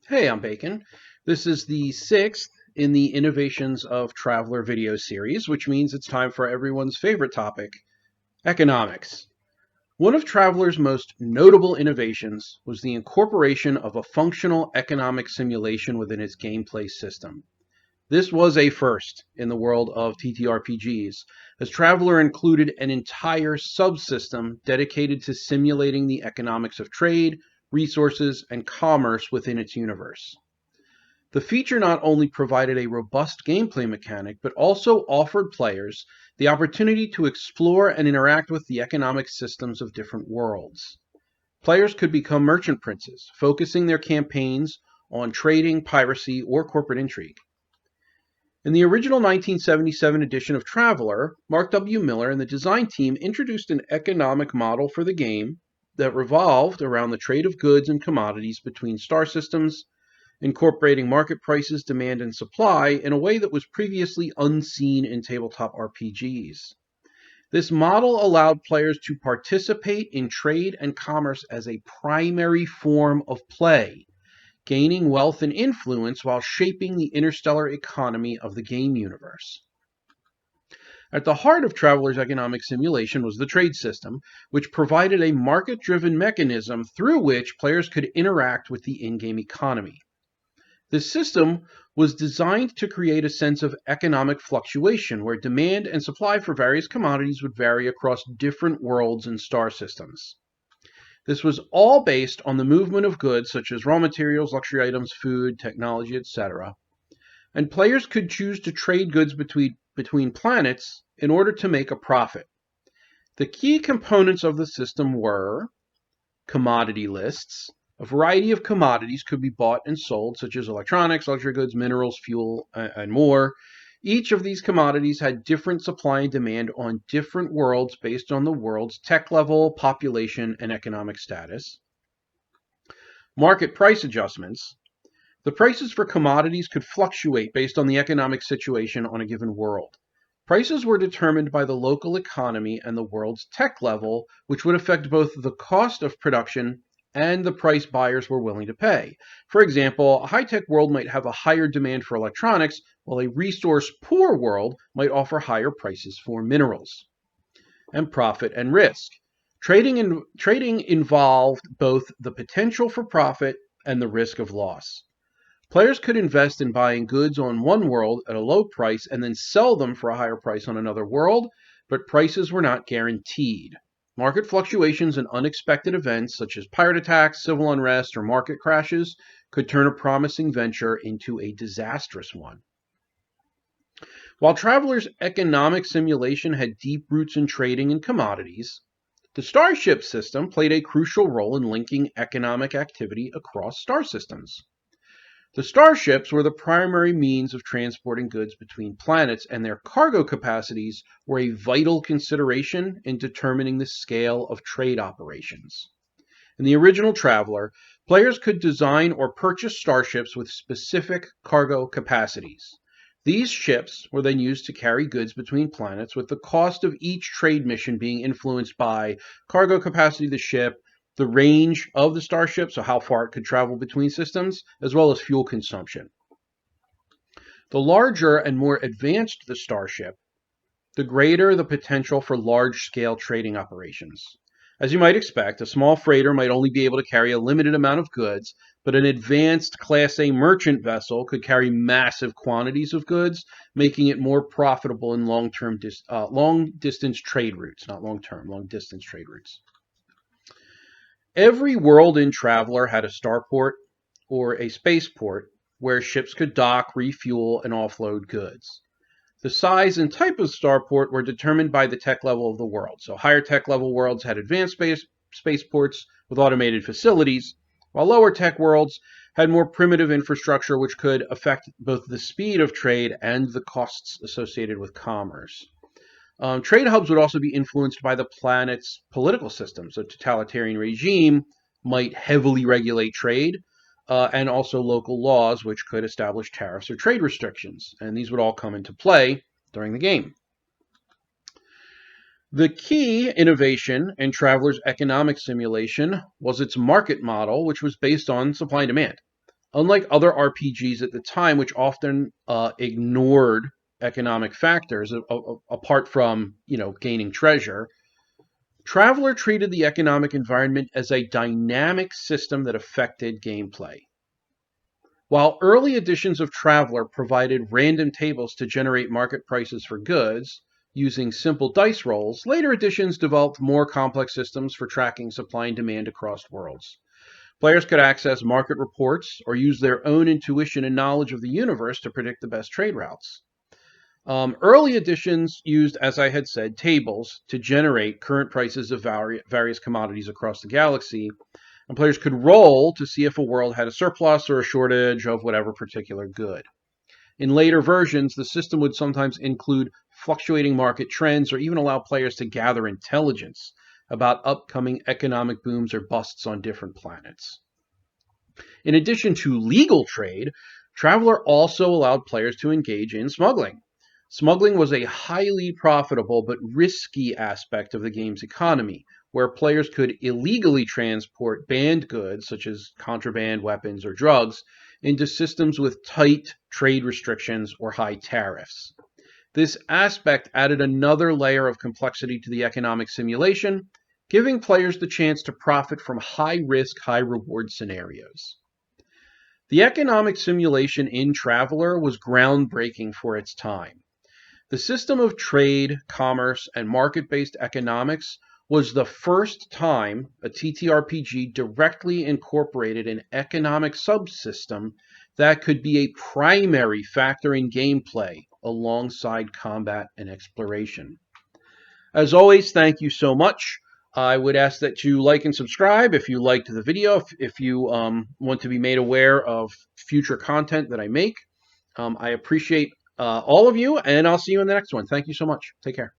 Hey, I'm Bacon. This is the sixth in the Innovations of Traveler video series, which means it's time for everyone's favorite topic, economics. One of Traveler's most notable innovations was the incorporation of a functional economic simulation within its gameplay system. This was a first in the world of TTRPGs, as Traveler included an entire subsystem dedicated to simulating the economics of trade, resources, and commerce within its universe. The feature not only provided a robust gameplay mechanic, but also offered players the opportunity to explore and interact with the economic systems of different worlds. Players could become merchant princes, focusing their campaigns on trading, piracy, or corporate intrigue. In the original 1977 edition of Traveler, Mark W. Miller and the design team introduced an economic model for the game that revolved around the trade of goods and commodities between star systems, incorporating market prices, demand, and supply in a way that was previously unseen in tabletop RPGs. This model allowed players to participate in trade and commerce as a primary form of play, gaining wealth and influence while shaping the interstellar economy of the game universe. At the heart of Traveler's economic simulation was the trade system, which provided a market-driven mechanism through which players could interact with the in-game economy. This system was designed to create a sense of economic fluctuation where demand and supply for various commodities would vary across different worlds and star systems. This was all based on the movement of goods such as raw materials, luxury items, food, technology, etc. And players could choose to trade goods between planets in order to make a profit. The key components of the system were commodity lists. A variety of commodities could be bought and sold, such as electronics, luxury goods, minerals, fuel, and more. Each of these commodities had different supply and demand on different worlds based on the world's tech level, population, and economic status. Market price adjustments. The prices for commodities could fluctuate based on the economic situation on a given world. Prices were determined by the local economy and the world's tech level, which would affect both the cost of production and the price buyers were willing to pay. For example, a high-tech world might have a higher demand for electronics, while a resource-poor world might offer higher prices for minerals. And profit and risk. Trading involved both the potential for profit and the risk of loss. Players could invest in buying goods on one world at a low price and then sell them for a higher price on another world, but prices were not guaranteed. Market fluctuations and unexpected events such as pirate attacks, civil unrest, or market crashes could turn a promising venture into a disastrous one. While Traveler's economic simulation had deep roots in trading and commodities, the starship system played a crucial role in linking economic activity across star systems. The starships were the primary means of transporting goods between planets, and their cargo capacities were a vital consideration in determining the scale of trade operations. In the original Traveler, players could design or purchase starships with specific cargo capacities. These ships were then used to carry goods between planets, with the cost of each trade mission being influenced by cargo capacity of the ship, the range of the starship, so how far it could travel between systems, as well as fuel consumption. The larger and more advanced the starship, the greater the potential for large-scale trading operations. As you might expect, a small freighter might only be able to carry a limited amount of goods, but an advanced Class A merchant vessel could carry massive quantities of goods, making it more profitable in long-distance trade routes, not long-term, long-distance trade routes. Every world in Traveler had a starport or a spaceport where ships could dock, refuel, and offload goods. The size and type of starport were determined by the tech level of the world. So higher tech level worlds had advanced spaceports with automated facilities, while lower tech worlds had more primitive infrastructure which could affect both the speed of trade and the costs associated with commerce. Trade hubs would also be influenced by the planet's political system. So a totalitarian regime might heavily regulate trade, and also local laws which could establish tariffs or trade restrictions. And these would all come into play during the game. The key innovation in Traveler's economic simulation was its market model, which was based on supply and demand. Unlike other RPGs at the time, which often ignored economic factors apart from, gaining treasure, Traveller treated the economic environment as a dynamic system that affected gameplay. While early editions of Traveller provided random tables to generate market prices for goods using simple dice rolls, later editions developed more complex systems for tracking supply and demand across worlds. Players could access market reports or use their own intuition and knowledge of the universe to predict the best trade routes. Early editions used, as I had said, tables to generate current prices of various commodities across the galaxy, and players could roll to see if a world had a surplus or a shortage of whatever particular good. In later versions, the system would sometimes include fluctuating market trends or even allow players to gather intelligence about upcoming economic booms or busts on different planets. In addition to legal trade, Traveller also allowed players to engage in smuggling. Smuggling was a highly profitable but risky aspect of the game's economy, where players could illegally transport banned goods, such as contraband, weapons, or drugs, into systems with tight trade restrictions or high tariffs. This aspect added another layer of complexity to the economic simulation, giving players the chance to profit from high-risk, high-reward scenarios. The economic simulation in Traveller was groundbreaking for its time. The system of trade, commerce, and market-based economics was the first time a TTRPG directly incorporated an economic subsystem that could be a primary factor in gameplay alongside combat and exploration. As always, thank you so much. I would ask that you like and subscribe if you liked the video, if you want to be made aware of future content that I make. I appreciate all of you, and I'll see you in the next one. Thank you so much. Take care.